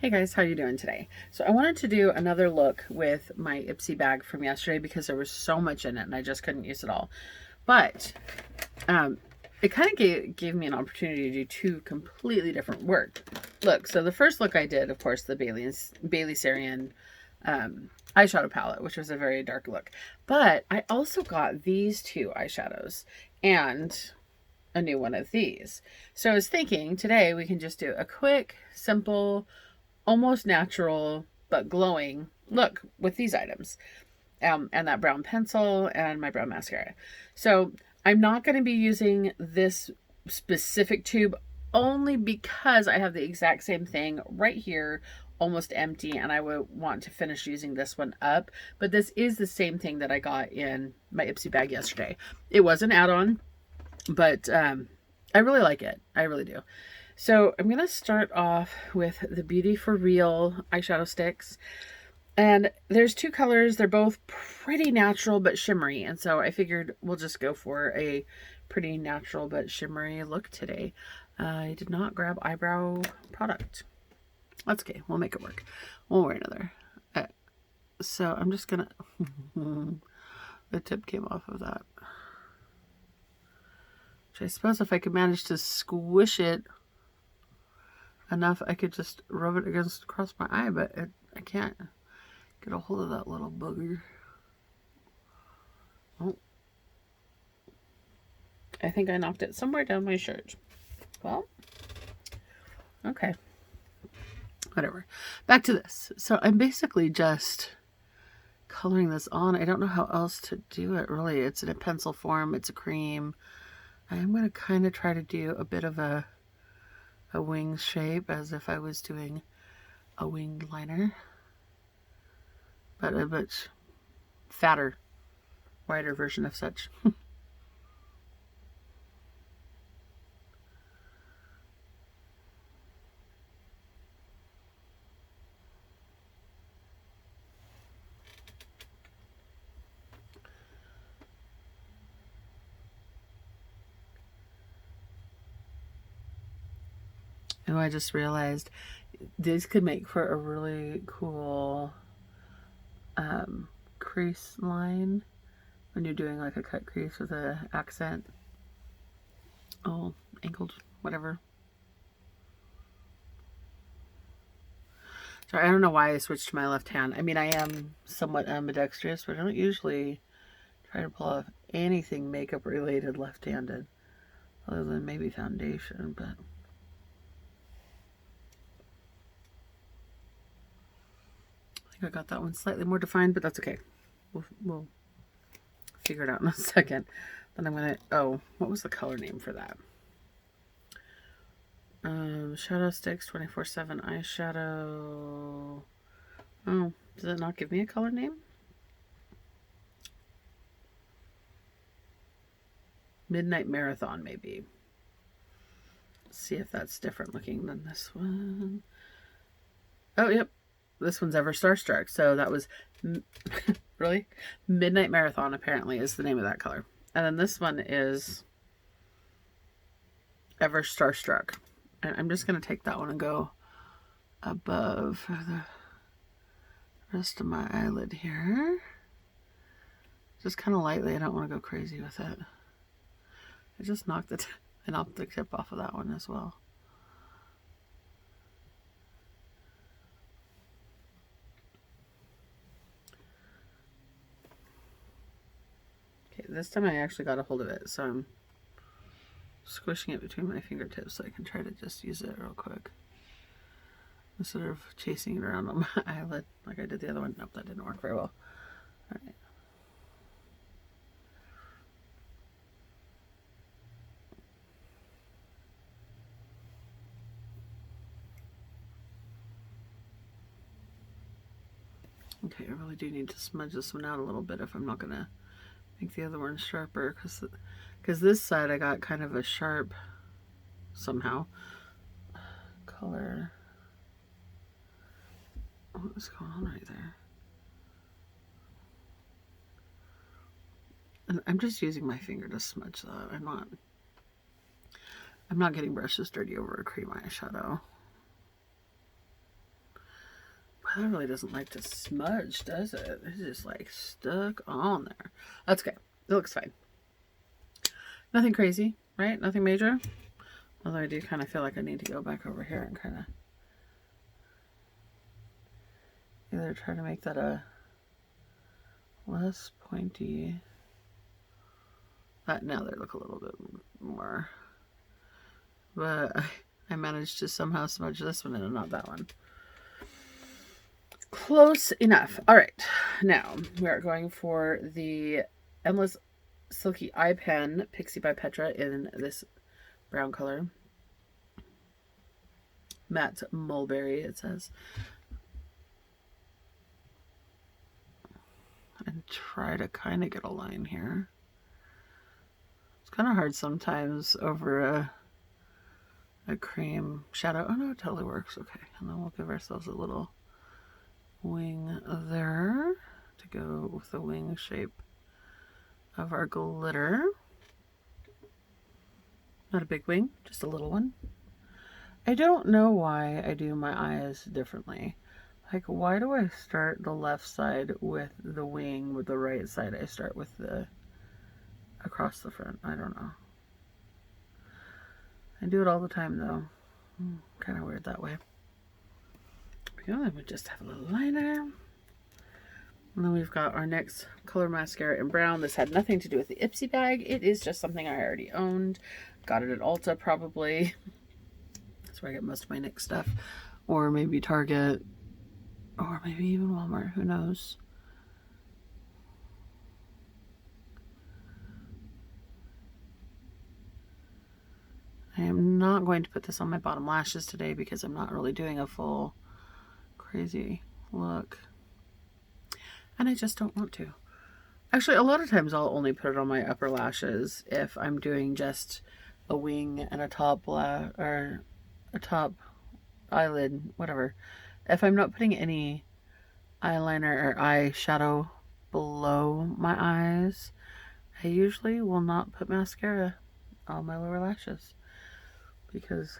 Hey guys, how you doing today? So I wanted to do another look with my Ipsy bag from yesterday because there was so much in it and I just couldn't use it all. But um, it kind of gave me an opportunity to do two completely different work. Look, so the first look I did, of course, the Bailey Sarian eyeshadow palette, which was a very dark look. But I also got these two eyeshadows and a new one of these. So I was thinking today we can just do a quick, simple, almost natural but glowing look with these items, and that brown pencil and my brown mascara. So I'm not going to be using this specific tube only because I have the exact same thing right here almost empty and I would want to finish using this one up. But this is the same thing that I got in my Ipsy bag yesterday. It was an add-on, but I really like it. I really do. So I'm going to start off with the Beauty for Real eyeshadow sticks. And there's two colors. They're both pretty natural but shimmery. And so I figured we'll just go for a pretty natural but shimmery look today. I did not grab eyebrow product. That's okay. We'll make it work. We'll wear another. So I'm just going to... the tip came off of that. Which I suppose if I could manage to squish it enough, I could just rub it across my eye, but I can't get a hold of that little booger. Oh, I think I knocked it somewhere down my shirt. Well, okay, whatever. Back to this. So I'm basically just coloring this on. I don't know how else to do it, really. It's in a pencil form. It's a cream. I'm going to kind of try to do a bit of a wing shape as if I was doing a wing liner, but a bit fatter, wider version of such. Oh, I just realized these could make for a really cool crease line when you're doing like a cut crease with a accent. Oh, angled, whatever. Sorry, I don't know why I switched to my left hand. I mean, I am somewhat ambidextrous, but I don't usually try to pull off anything makeup related left-handed, other than maybe foundation, but... I think I got that one slightly more defined, but that's okay. We'll figure it out in a second. Then I'm gonna, oh, what was the color name for that? Shadow Sticks 24/7 eyeshadow. Oh, does it not give me a color name? Midnight Marathon, maybe. Let's see if that's different looking than this one. Oh, yep. This one's Ever Starstruck. So that was really Midnight Marathon, apparently, is the name of that color. And then this one is Ever Starstruck. And I'm just going to take that one and go above the rest of my eyelid here. Just kind of lightly. I don't want to go crazy with it. I just knocked an optic tip off of that one as well. Okay, this time I actually got a hold of it, so I'm squishing it between my fingertips so I can try to just use it real quick instead of chasing it around on my eyelid like I did the other one. Nope, that didn't work very well. All right. Okay, I really do need to smudge this one out a little bit if I'm not going to make the other one sharper, because this side I got kind of a sharp, somehow, color. What is going on right there? And I'm just using my finger to smudge that. I'm not getting brushes dirty over a cream eyeshadow. That really doesn't like to smudge, does it? It's just like stuck on there. That's okay. It looks fine. Nothing crazy, right? Nothing major. Although I do kind of feel like I need to go back over here and kind of either try to make that a less pointy. Now they look a little bit more. But I managed to somehow smudge this one in and not that one. Close enough. All right. Now we are going for the Endless Silky Eye Pen Pixie by Petra in this brown color. Matte Mulberry, it says. And try to kind of get a line here. It's kind of hard sometimes over a cream shadow. Oh no, it totally works. Okay, and then we'll give ourselves a little wing there to go with the wing shape of our glitter. Not a big wing, just a little one. I don't know why I do my eyes differently. Like, why do I start the left side with the wing, with the right side I start with the across the front? I don't know. I do it all the time though. Kind of weird that way. Yeah, then we just have a little liner. And then we've got our NYX color mascara in brown. This had nothing to do with the Ipsy bag. It is just something I already owned. Got it at Ulta probably. That's where I get most of my NYX stuff. Or maybe Target. Or maybe even Walmart. Who knows? I am not going to put this on my bottom lashes today because I'm not really doing a full crazy look. And I just don't want to. Actually, a lot of times I'll only put it on my upper lashes if I'm doing just a wing and a top or a top eyelid, whatever. If I'm not putting any eyeliner or eyeshadow below my eyes, I usually will not put mascara on my lower lashes because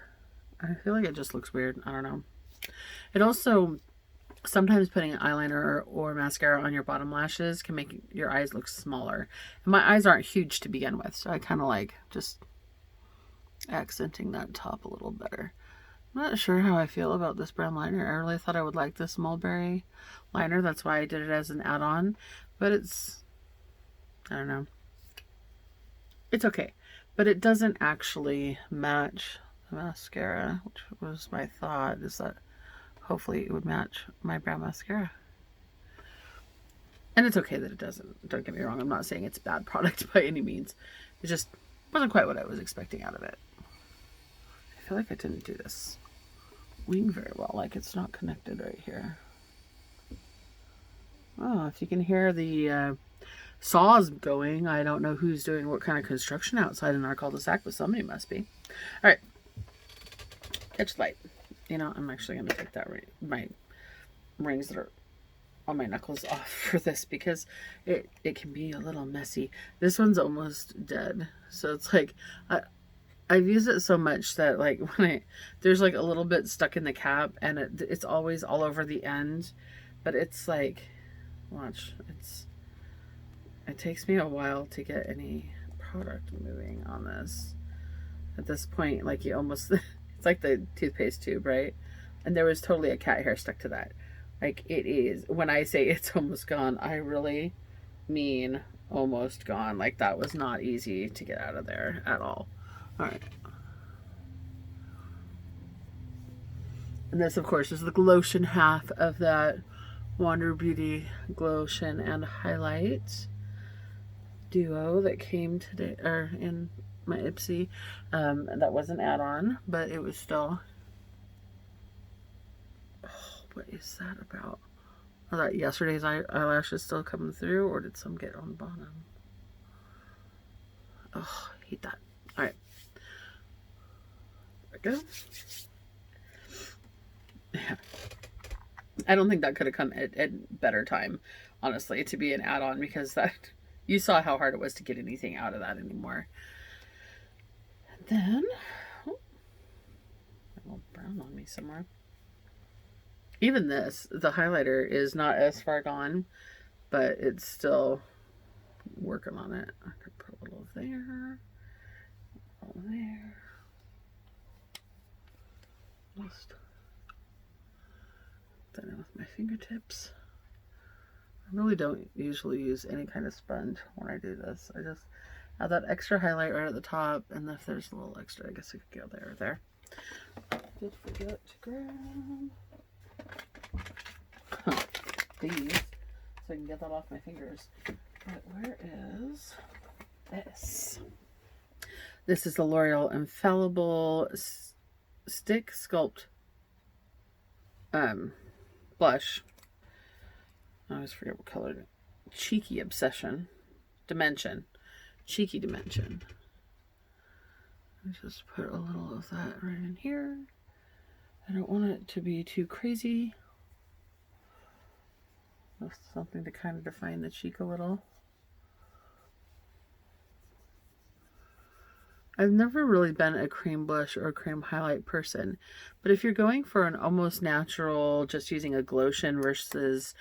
I feel like it just looks weird. I don't know. It also, sometimes putting an eyeliner or mascara on your bottom lashes can make your eyes look smaller. And my eyes aren't huge to begin with, so I kind of like just accenting that top a little better. I'm not sure how I feel about this brown liner. I really thought I would like this mulberry liner. That's why I did it as an add-on. But it's, I don't know. It's okay. But it doesn't actually match the mascara, which was my thought, is that hopefully it would match my brown mascara. And it's okay that it doesn't. Don't get me wrong. I'm not saying it's a bad product by any means. It just wasn't quite what I was expecting out of it. I feel like I didn't do this wing very well. Like it's not connected right here. Oh, if you can hear the saws going, I don't know who's doing what kind of construction outside in our cul-de-sac, but somebody must be. All right. Catch light. You know, I'm actually going to take that my rings that are on my knuckles off for this because it can be a little messy. This one's almost dead. So it's like, I've used it so much that like when there's like a little bit stuck in the cap and it's always all over the end. But it's like, watch, it takes me a while to get any product moving on this. At this point, like you almost, it's like the toothpaste tube, right? And there was totally a cat hair stuck to that. Like it is, when I say it's almost gone, I really mean almost gone. Like that was not easy to get out of there at all. All right. And this, of course, is the Glotion half of that Wander Beauty Glotion and Highlight duo that came today, or in my Ipsy. That was an add-on, but it was still... Oh, what is that about? I thought yesterday's eyelashes still coming through, or did some get on the bottom? Oh, I hate that. All right. There we go. Yeah. I don't think that could have come at better time, honestly, to be an add-on, because that you saw how hard it was to get anything out of that anymore. And then, oh, a little brown on me somewhere. Even this, the highlighter is not as far gone, but it's still working on it. I could put a little there, a little there. Just done it with my fingertips. I really don't usually use any kind of sponge when I do this. I just add that extra highlight right at the top, and if there's a little extra, I guess it could go there or there. Did forget to grab these so I can get that off my fingers. But where is this? This is the L'Oreal Infallible Stick Sculpt blush. I always forget what color it is. Cheeky Obsession. Dimension. Cheeky Dimension. I just put a little of that right in here. I don't want it to be too crazy. Just something to kind of define the cheek a little. I've never really been a cream blush or a cream highlight person, but if you're going for an almost natural, just using a glotion versus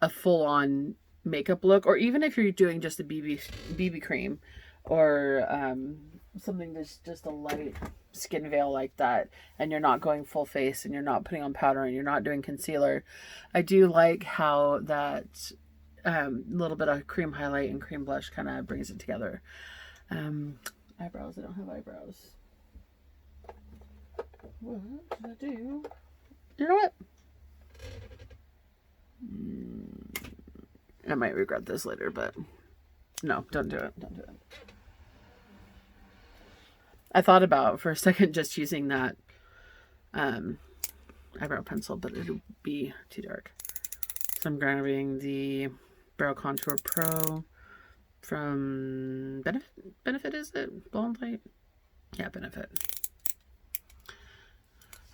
a full-on makeup look, or even if you're doing just a BB cream or something that's just a light skin veil like that, and you're not going full face and you're not putting on powder and you're not doing concealer, I do like how that little bit of cream highlight and cream blush kind of brings it together. Eyebrows. I don't have eyebrows. What should I do? You know what? I might regret this later, but no, don't do it. Don't do it. I thought about for a second just using that eyebrow pencil, but it would be too dark. So I'm grabbing the Brow Contour Pro from Benefit, is it? Blonde Light? Yeah, Benefit.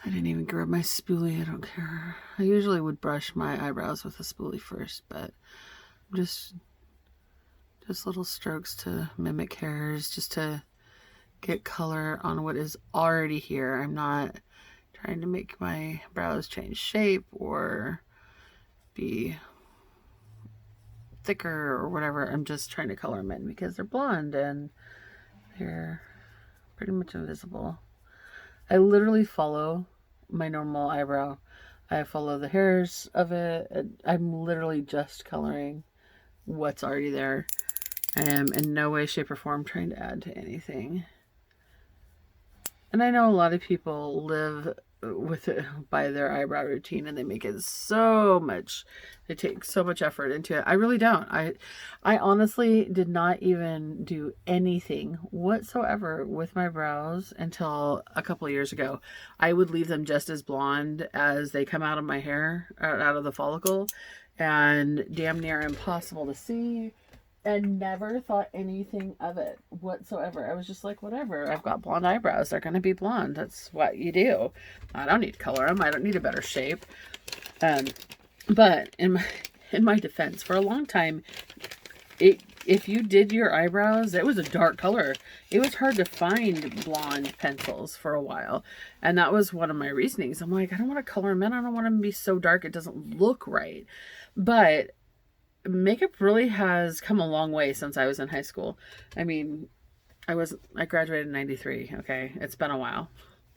I didn't even grab my spoolie. I don't care. I usually would brush my eyebrows with a spoolie first, but just little strokes to mimic hairs, just to get color on what is already here. I'm not trying to make my brows change shape or be thicker or whatever. I'm just trying to color them in because they're blonde and they're pretty much invisible. I literally follow my normal eyebrow. I follow the hairs of it. I'm literally just coloring what's already there. I am in no way, shape, or form trying to add to anything. And I know a lot of people live with it by their eyebrow routine, and they make it so much, they take so much effort into it. I really don't. I honestly did not even do anything whatsoever with my brows until a couple of years ago. I would leave them just as blonde as they come out of my hair, out of the follicle, and damn near impossible to see, and never thought anything of it whatsoever. I was just like, whatever, I've got blonde eyebrows, they're gonna be blonde, that's what you do. I don't need to color them, I don't need a better shape. But in my defense, for a long time, if you did your eyebrows, it was a dark color. It was hard to find blonde pencils for a while, and that was one of my reasonings. I'm like, I don't want to color them in, I don't want them to be so dark it doesn't look right. But makeup really has come a long way since I was in high school. I mean, I graduated in 93, okay? It's been a while.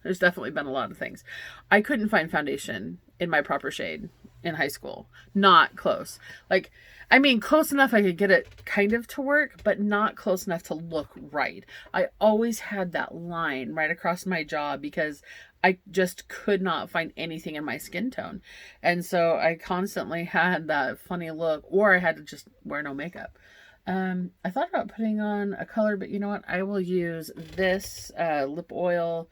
There's definitely been a lot of things. I couldn't find foundation in my proper shade in high school. Not close. Like, I mean, close enough I could get it kind of to work, but not close enough to look right. I always had that line right across my jaw because I just could not find anything in my skin tone. And so I constantly had that funny look, or I had to just wear no makeup. I thought about putting on a color, but you know what? I will use this lip oil.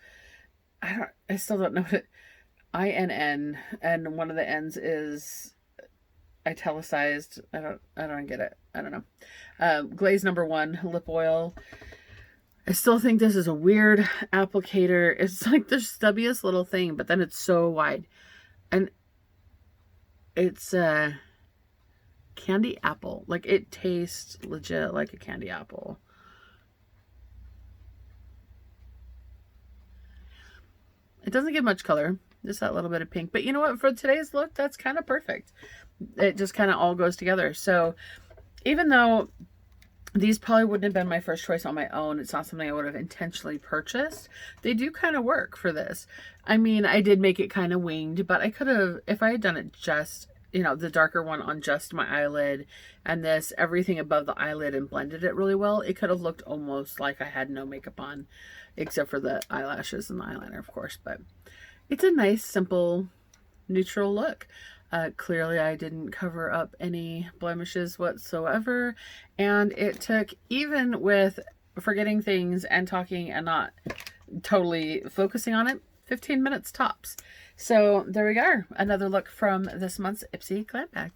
I still don't know what it, INN, and one of the N's is italicized. I don't get it. I don't know. Glaze number 1 lip oil. I still think this is a weird applicator. It's like the stubbiest little thing, but then it's so wide. And it's candy apple. Like, it tastes legit like a candy apple. It doesn't give much color. Just that little bit of pink. But you know what? For today's look, that's kind of perfect. It just kind of all goes together. So even though these probably wouldn't have been my first choice on my own, it's not something I would have intentionally purchased, they do kind of work for this. I mean, I did make it kind of winged, but I could have, if I had done it just, you know, the darker one on just my eyelid and this everything above the eyelid and blended it really well, it could have looked almost like I had no makeup on, except for the eyelashes and the eyeliner, of course. But it's a nice, simple, neutral look. Clearly I didn't cover up any blemishes whatsoever, and it took, even with forgetting things and talking and not totally focusing on it, 15 minutes tops. So there we go, another look from this month's Ipsy Glam Bag.